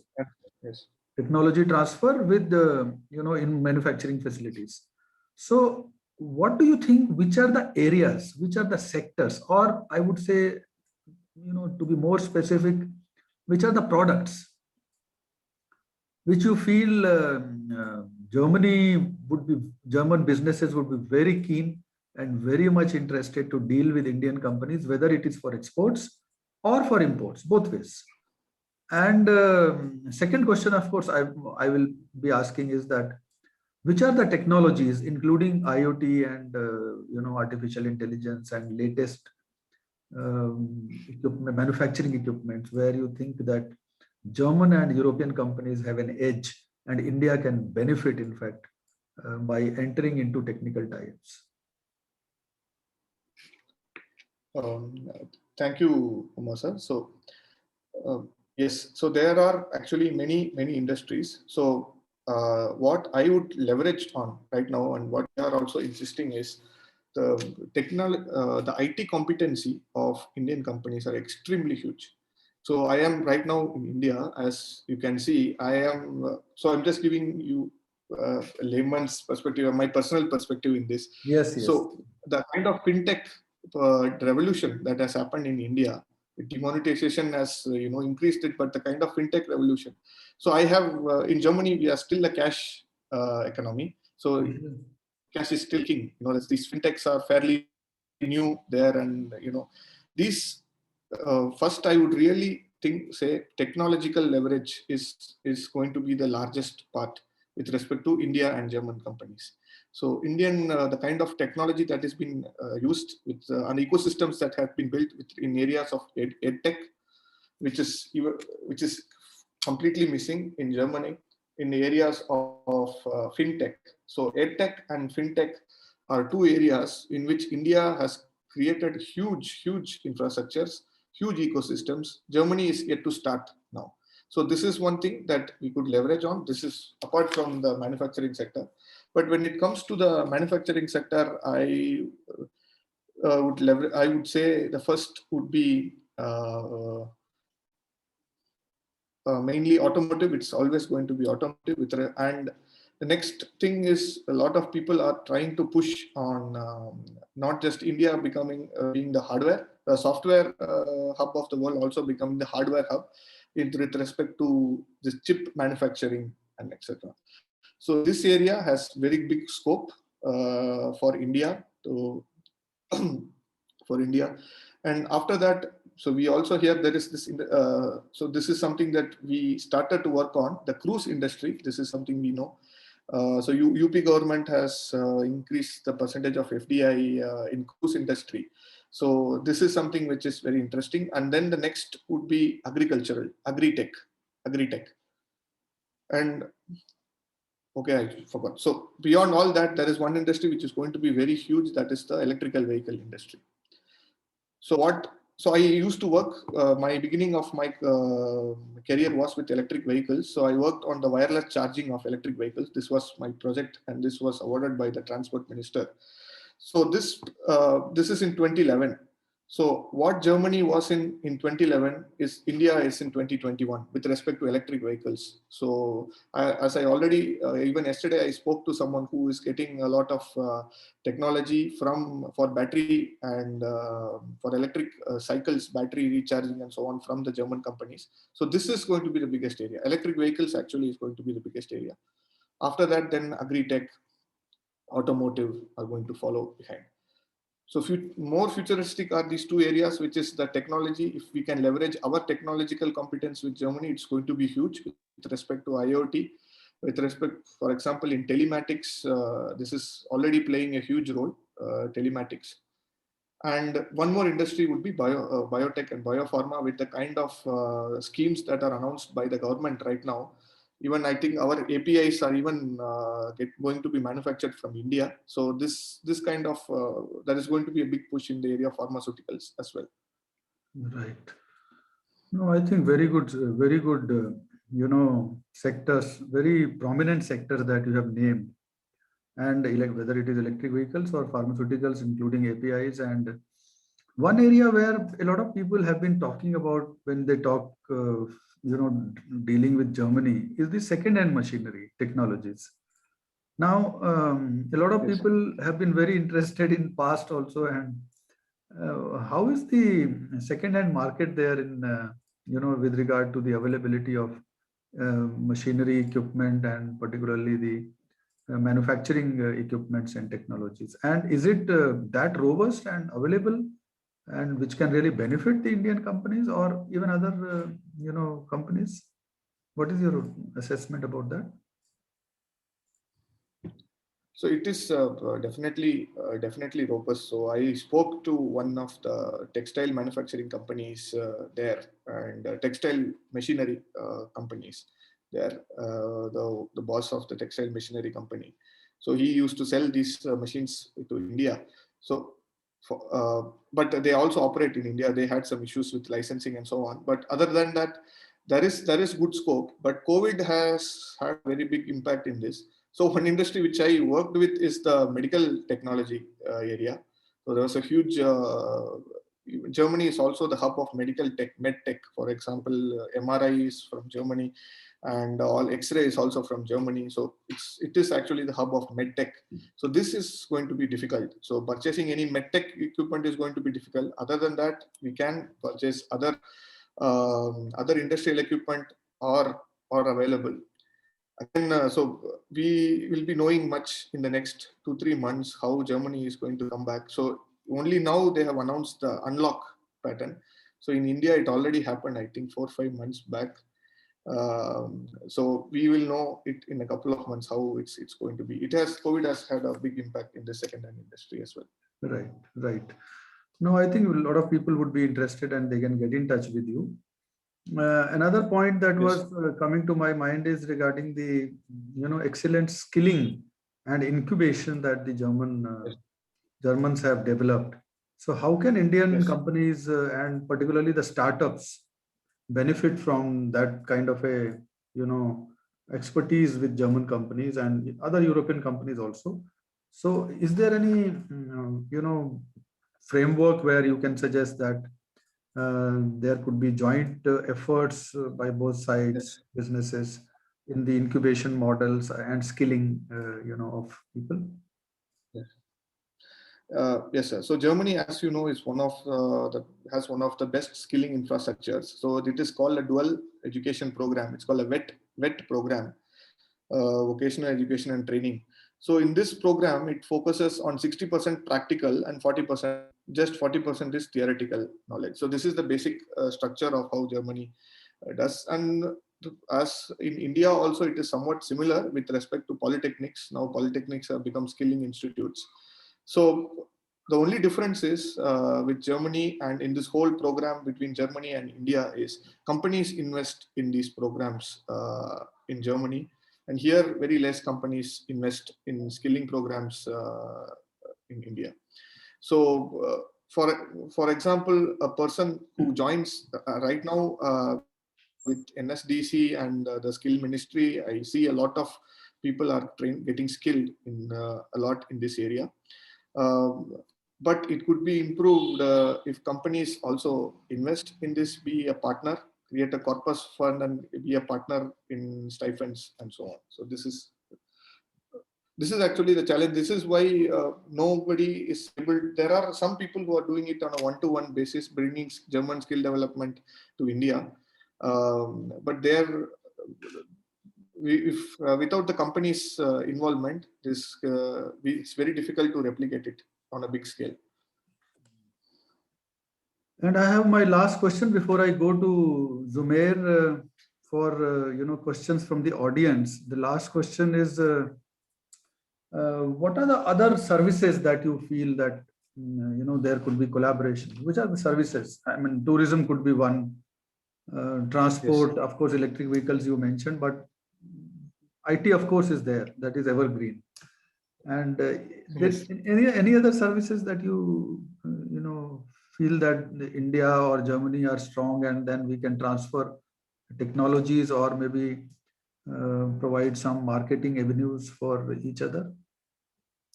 Yes. technology transfer with in manufacturing facilities. So what do you think, which are the areas, which are the sectors, or I would say, to be more specific, which are the products which you feel German businesses would be very keen and very much interested to deal with Indian companies, whether it is for exports or for imports, both ways. And second question, of course, I will be asking is that which are the technologies, including IoT and artificial intelligence and latest manufacturing equipment, where you think that German and European companies have an edge and India can benefit, in fact, by entering into technical tie-ups? Thank you, Umar sir. So, yes, so there are actually many industries. So, what I would leverage on right now, and what we are also insisting is the IT competency of Indian companies are extremely huge. So I am right now in India, as you can see. So I'm just giving you a layman's perspective, or my personal perspective in this. Yes, yes. So the kind of fintech revolution that has happened in India, demonetization has increased it, but the kind of fintech revolution. So I have in Germany, we are still a cash economy. So cash is still king. These fintechs are fairly new there, and these first I would really say technological leverage is going to be the largest part with respect to India and German companies. So Indian the kind of technology that has been used with and ecosystems that have been built in areas of edtech, which is completely missing in Germany in the areas of fintech. So edtech and fintech are two areas in which India has created huge infrastructures, huge ecosystems. Germany is yet to start now. So this is one thing that we could leverage on. This is apart from the manufacturing sector. But when it comes to the manufacturing sector, I would say the first would be mainly automotive. It's always going to be automotive. And the next thing is a lot of people are trying to push on not just India being the hardware, the software hub of the world, also becoming the hardware hub with respect to this chip manufacturing and etc. So this area has very big scope for India for India. And after that, so we also hear there is this. So this is something that we started to work on, the cruise industry. This is something we know. So UP government has increased the percentage of FDI in cruise industry. So this is something which is very interesting. And then the next would be agricultural, agri-tech. And okay, I forgot. So beyond all that, there is one industry which is going to be very huge. That is the electrical vehicle industry. So I used to work, my beginning of my career was with electric vehicles. So I worked on the wireless charging of electric vehicles. This was my project, and this was awarded by the transport minister. So this is in 2011. So what Germany was in 2011 is India is in 2021 with respect to electric vehicles. So as I already, even yesterday, I spoke to someone who is getting a lot of technology for battery and for electric cycles, battery recharging and so on from the German companies. So this is going to be the biggest area. Electric vehicles actually is going to be the biggest area. After that, then agri-tech, automotive are going to follow behind. So more futuristic are these two areas, which is the technology. If we can leverage our technological competence with Germany, it's going to be huge with respect to IoT. With respect, for example, in telematics, this is already playing a huge role, telematics. And one more industry would be biotech and biopharma, with the kind of schemes that are announced by the government right now. Even I think our APIs are even going to be manufactured from India. So this kind of there is going to be a big push in the area of pharmaceuticals as well. Right. No, I think very good, sectors, very prominent sectors that you have named, and whether it is electric vehicles or pharmaceuticals, including APIs and One area where a lot of people have been talking about when they talk, dealing with Germany is the second-hand machinery technologies. Now, a lot of Yes. people have been very interested in past also, and how is the second-hand market there in, with regard to the availability of machinery equipment and particularly the manufacturing equipments and technologies? And is it that robust and available and which can really benefit the Indian companies or even other, companies? What is your assessment about that? So it is definitely robust. So I spoke to one of the textile manufacturing companies there, and textile machinery companies there. The boss of the textile machinery company. So he used to sell these machines to India. So, but they also operate in India. They had some issues with licensing and so on. But other than that, there is good scope. But COVID has had a very big impact in this. So one industry which I worked with is the medical technology area. So there was a huge. Germany is also the hub of medical tech, med tech. For example, MRI is from Germany, and all X-ray is also from Germany. So it is actually the hub of med tech. So this is going to be difficult. So purchasing any med tech equipment is going to be difficult. Other than that, we can purchase other industrial equipment are available. Again, so we will be knowing much in the next 2-3 months how Germany is going to come back. So only now they have announced the unlock pattern. So in India, it already happened, I think 4-5 months back. So we will know it in a couple of months how it's going to be. COVID has had a big impact in the second-hand industry as well. Right, right. No, I think a lot of people would be interested and they can get in touch with you. Another point that was coming to my mind is regarding the excellent skilling and incubation that the Germans have developed. So how can Indian companies and particularly the startups benefit from that kind of a expertise with German companies and other European companies also? So is there any framework where you can suggest that there could be joint efforts by both sides, businesses, in the incubation models and skilling, of people? Yes, sir. So Germany, as you know, is has one of the best skilling infrastructures. So it is called a dual education program. It's called a VET program, vocational education and training. So in this program, it focuses on 60% practical and 40% is theoretical knowledge. So this is the basic structure of how Germany does. And as in India also, it is somewhat similar with respect to polytechnics. Now polytechnics have become skilling institutes. So the only difference is with Germany and in this whole program between Germany and India is companies invest in these programs in Germany. And here, very less companies invest in skilling programs in India. So, for example, a person who joins right now with NSDC and the skill ministry, I see a lot of people are getting skilled in a lot in this area. But it could be improved if companies also invest in this, be a partner, create a corpus fund and be a partner in stipends and so on. So this is actually the challenge. This is why nobody is able. There are some people who are doing it on a one-to-one basis, bringing German skill development to India. But without the company's involvement, it's very difficult to replicate it on a big scale. And I have my last question before I go to Zumair for questions from the audience. The last question is, what are the other services that you feel that there could be collaboration? Which are the services? I mean, tourism could be one. Transport, of course, electric vehicles you mentioned, but IT, of course, is there. That is evergreen. And any other services that you feel that India or Germany are strong, and then we can transfer technologies or maybe provide some marketing avenues for each other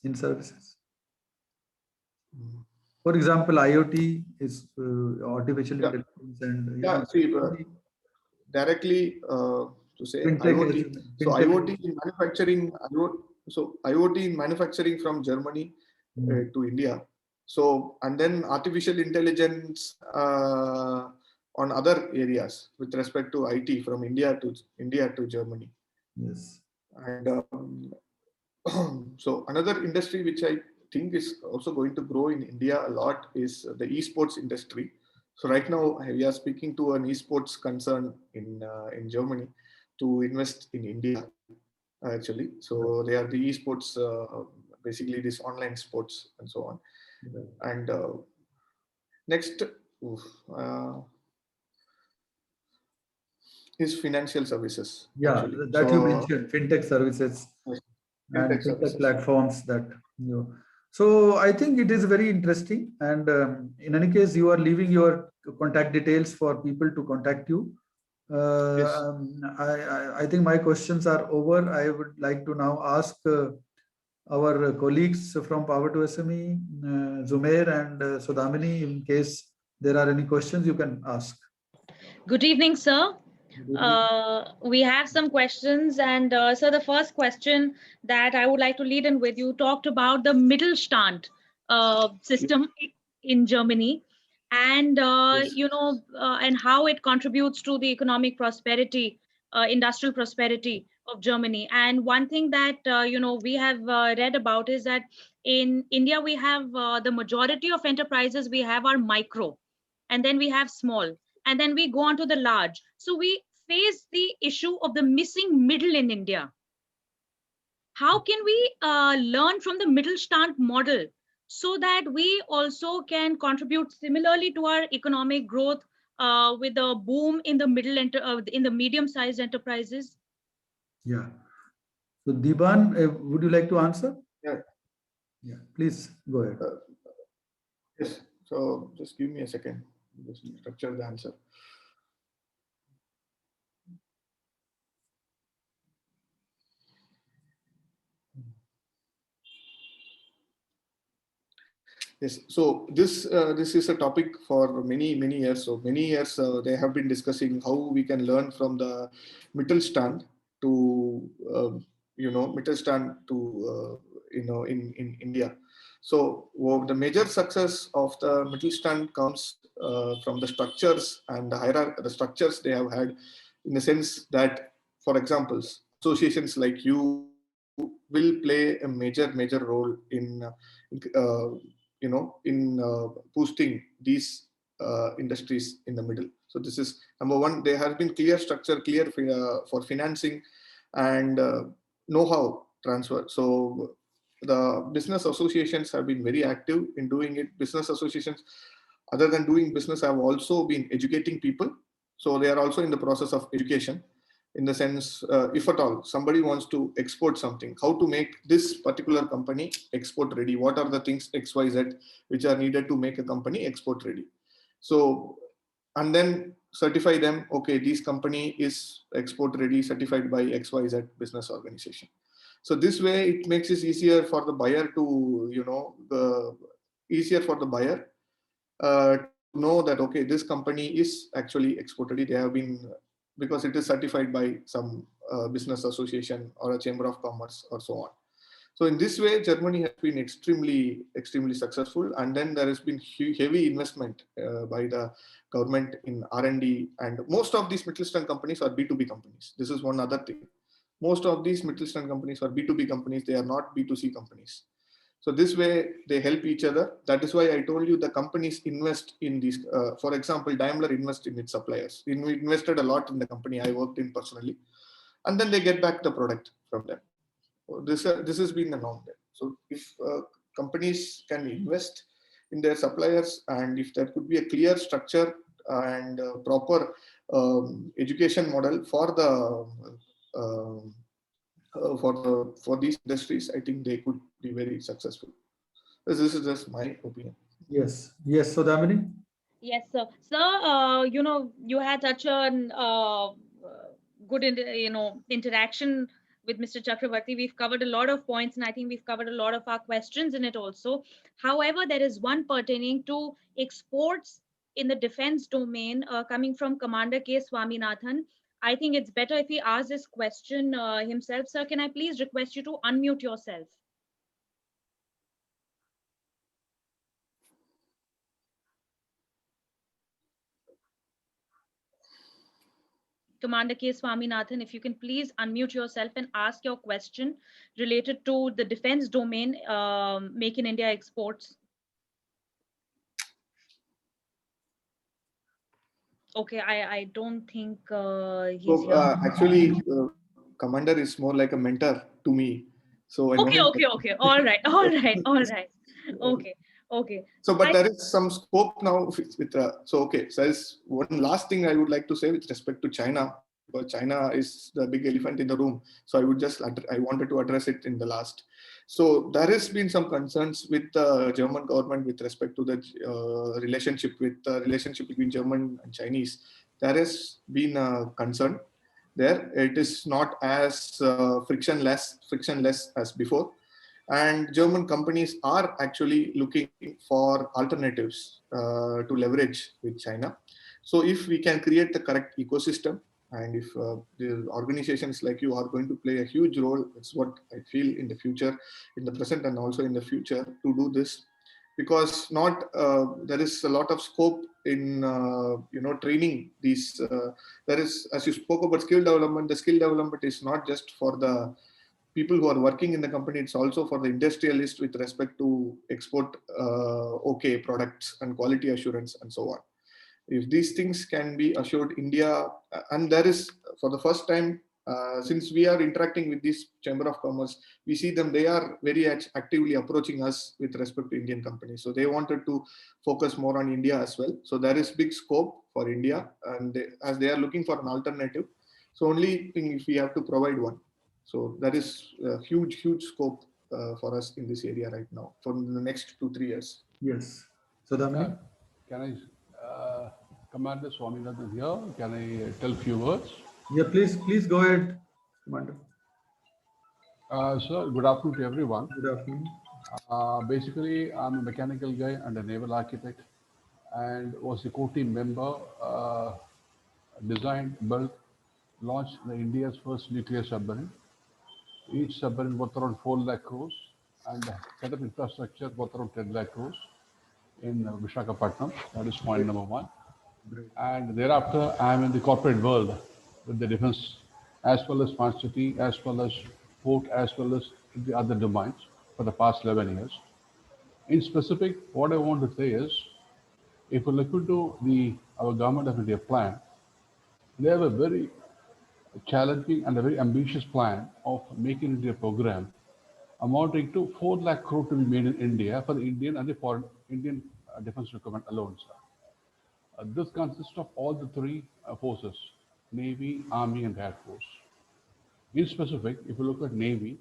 in services? For example, IoT is artificial Yeah. intelligence and Yeah, see, directly to say fintech IoT. So fintech. IoT in manufacturing, IoT in manufacturing from Germany to India. So, and then artificial intelligence on other areas with respect to IT from India to Germany. Yes. And so another industry which I think is also going to grow in India a lot is the esports industry. So right now we are speaking to an esports concern in Germany to invest in India actually. So they are the esports, basically this online sports and so on. And next is financial services. Yeah, Actually. that you So mentioned fintech services and fintech fintech services. platforms that you. So I think it is very interesting. And in any case, you are leaving your contact details for people to contact you. Yes. I think my questions are over. I would like to now ask our colleagues from Power to SME, Zumair and Sudhamini, in case there are any questions you can ask. Good evening, sir. We have some questions, and so the first question that I would like to lead in with, you talked about the Mittelstand system in Germany, and Yes. and how it contributes to the economic prosperity, industrial prosperity of Germany. And one thing that we have read about is that in India we have the majority of enterprises we have are micro, and then we have small, and then we go on to the large. So we face the issue of the missing middle in India. How can we learn from the Mittelstand model so that we also can contribute similarly to our economic growth with a boom in the in the medium-sized enterprises? Yeah. So Diban, would you like to answer? Yeah. Yeah, please go ahead. Yes. So just give me a second. Just structure the answer. Yes. So this is a topic for many years. So many years they have been discussing how we can learn from the Mittelstand to Mittelstand to in India. So the major success of the Mittelstand comes from the structures and the hierarchy, the structures they have had, in the sense that, for examples, associations like you will play a major role in boosting these industries in the middle. So this is number one. There has been clear structure, clear for financing and know-how transfer. So the business associations have been very active in doing it. Business associations, other than doing business, have also been educating people. So they are also in the process of education, in the sense, if at all somebody wants to export something, how to make this particular company export ready, what are the things XYZ which are needed to make a company export ready. So, and then certify them, okay, this company is export ready, certified by XYZ business organization. So this way it makes it easier for the buyer to, easier for the buyer to know that, okay, this company is actually export ready. They have been, because it is certified by some business association or a chamber of commerce or so on. So in this way, Germany has been extremely successful. And then there has been heavy investment by the government in R&D. And most of these Mittelstand companies are B2B companies. This is one other thing. Most of these Mittelstand companies are B2B companies. They are not B2C companies. So this way they help each other. That is why I told you the companies invest in these. For example, Daimler invest in its suppliers. We invested a lot in the company I worked in personally, and then they get back the product from them. This has been the norm there. So if companies can invest in their suppliers, and if there could be a clear structure and proper education model for the for these industries, I think they could be very successful. This is just my opinion. Yes. So Damini? Yes, sir. Sir, you had such a good interaction with Mr. Chakravarti. We've covered a lot of points, and I think we've covered a lot of our questions in it also. However, there is one pertaining to exports in the defense domain coming from Commander K. Swaminathan. I think it's better if he asks this question himself. Sir, can I please request you to unmute yourself? Commander K. Swaminathan, if you can please unmute yourself and ask your question related to the defense domain, Make in India exports. Okay, I don't think he's So here. actually, Commander is more like a mentor to me. So I know Okay, him. okay. All right. Okay, okay. So, So but there is some scope now so okay. So there's one last thing I would like to say with respect to China, because China is the big elephant in the room. So I wanted to address it in the last. So there has been some concerns with the German government with respect to the relationship between German and Chinese. There has been a concern there. It is not as frictionless as before, and German companies are actually looking for alternatives to leverage with China. So if we can create the correct ecosystem, and if the organizations like you are going to play a huge role, it's what I feel in the future, in the present and also in the future, to do this, because there is a lot of scope in training these. There is, as you spoke about skill development, the skill development is not just for the people who are working in the company, it's also for the industrialist with respect to export okay products and quality assurance and so on. If these things can be assured India, and there is, for the first time, since we are interacting with this Chamber of Commerce, we see them, they are very actively approaching us with respect to Indian companies. So they wanted to focus more on India as well. So there is big scope for India, and as they are looking for an alternative. So only thing if we have to provide one. So that is a huge scope for us in this area right now for the next 2-3 years. Yes. So Damini? Can I, Commander Swaminathan here, can I tell a few words? Yeah, please go ahead, Commander. Sir, good afternoon to everyone. Good afternoon. Basically, I'm a mechanical guy and a naval architect, and was a co-team member, designed, built, launched India's first nuclear submarine. Each submarine worth around 4 lakh crores, and set up infrastructure worth around 10 lakh crores in Visakhapatnam. That is point number one. Great. And thereafter, I am in the corporate world with the defense, as well as smart city, as well as port, as well as the other domains for the past 11 years. In specific, what I want to say is, if you look into our Government of India plan, they have a very challenging and a very ambitious plan of making India program amounting to 4 lakh crore to be made in India for the Indian and the foreign Indian defense requirement alone, sir. This consists of all the three forces, Navy, Army, and Air Force. In specific, if you look at Navy,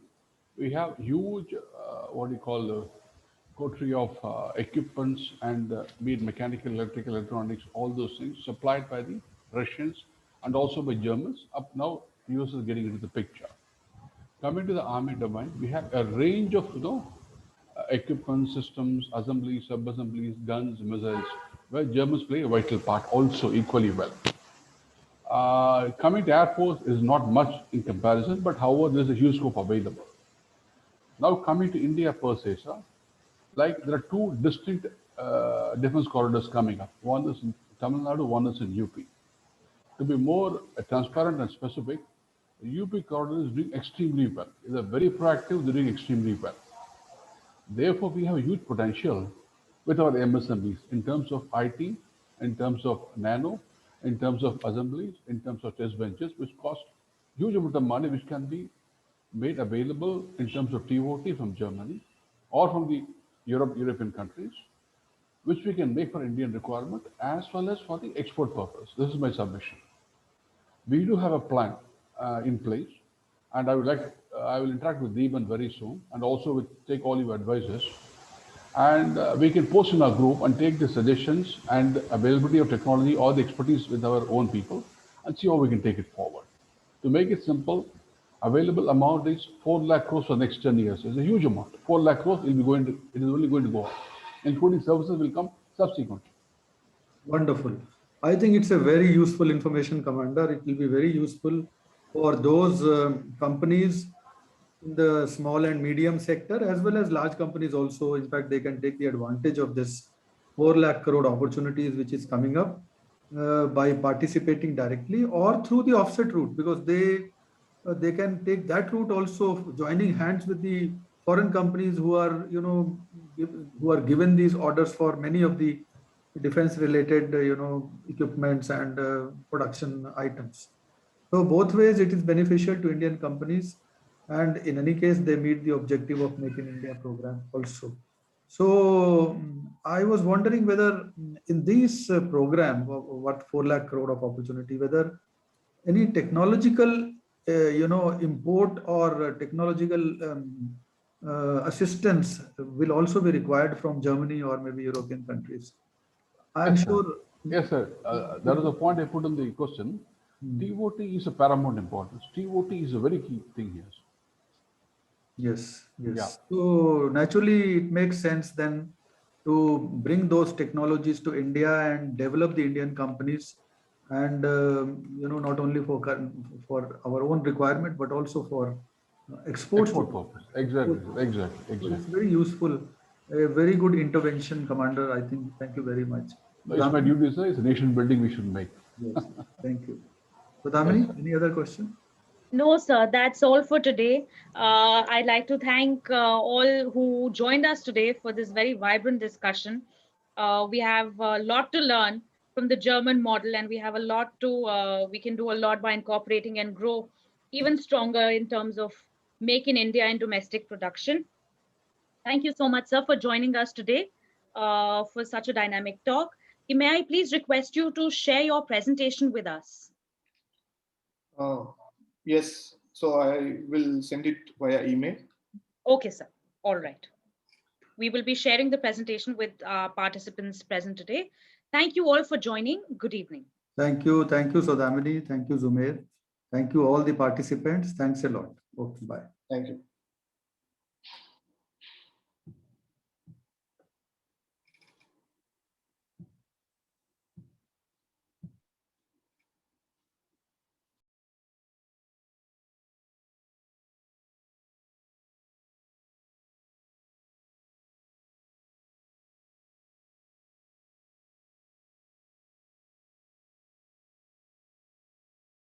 we have huge, coterie of equipments and be it mechanical, electrical, electronics, all those things supplied by the Russians and also by Germans. Up now, US is getting into the picture. Coming to the Army domain, we have a range of equipment systems, assemblies, sub-assemblies, guns, missiles, where Germans play a vital part also equally well. Coming to Air Force is not much in comparison, but however, there's a huge scope available. Now coming to India per se, sir, like there are two distinct defense corridors coming up. One is in Tamil Nadu, one is in UP. To be more transparent and specific, the UP corridor is doing extremely well. They're very proactive, they're doing extremely well. Therefore, we have a huge potential with our MSMEs in terms of IT, in terms of nano, in terms of assemblies, in terms of test benches, which cost huge amount of money, which can be made available in terms of TOT from Germany or from the European countries, which we can make for Indian requirement as well as for the export purpose. This is my submission. We do have a plan in place, and I will interact with Deepan very soon, and also take all your advices, and we can post in our group and take the suggestions and availability of technology or the expertise with our own people, and see how we can take it forward. To make it simple, Available amount is 4 lakh crores for the next 10 years. It's a huge amount. 4 lakh crores will be going to, it is only going to go up, including services will come subsequently. Wonderful. I think it's a very useful information, Commander. It will be very useful for those companies in the small and medium sector, as well as large companies also. In fact, they can take the advantage of this 4 lakh crore opportunities which is coming up by participating directly or through the offset route, because they can take that route also, joining hands with the foreign companies who are, who are given these orders for many of the defense related, equipments and production items. So both ways it is beneficial to Indian companies, and in any case they meet the objective of Make in India program also. So I was wondering whether in this program, what 4 lakh crore of opportunity, whether any technological, import or technological assistance will also be required from Germany or maybe European countries. I'm Yes, sir. sure. Yes, sir. That is the point I put in the question. TOT is a paramount importance. TOT is a very key thing here. Yes, yes. Yeah. So naturally, it makes sense then to bring those technologies to India and develop the Indian companies, and not only for our own requirement but also for exports. Export purpose. Exactly. So Exactly. it's very useful. A very good intervention, Commander. I think. Thank you very much. It's my duty, sir. It's nation building we should make. Yes. Thank you. So, Damini, Yes, any other question? No, sir, that's all for today. I'd like to thank all who joined us today for this very vibrant discussion. We have a lot to learn from the German model, and we have a lot to, we can do a lot by incorporating and grow even stronger in terms of making India and domestic production. Thank you so much, sir, for joining us today for such a dynamic talk. May I please request you to share your presentation with us? Yes, so I will send it via email. Okay, sir. All right. We will be sharing the presentation with our participants present today. Thank you all for joining. Good evening. Thank you, Sodamini. Thank you, Zumair. Thank you all the participants. Thanks a lot. Okay, bye. Thank you.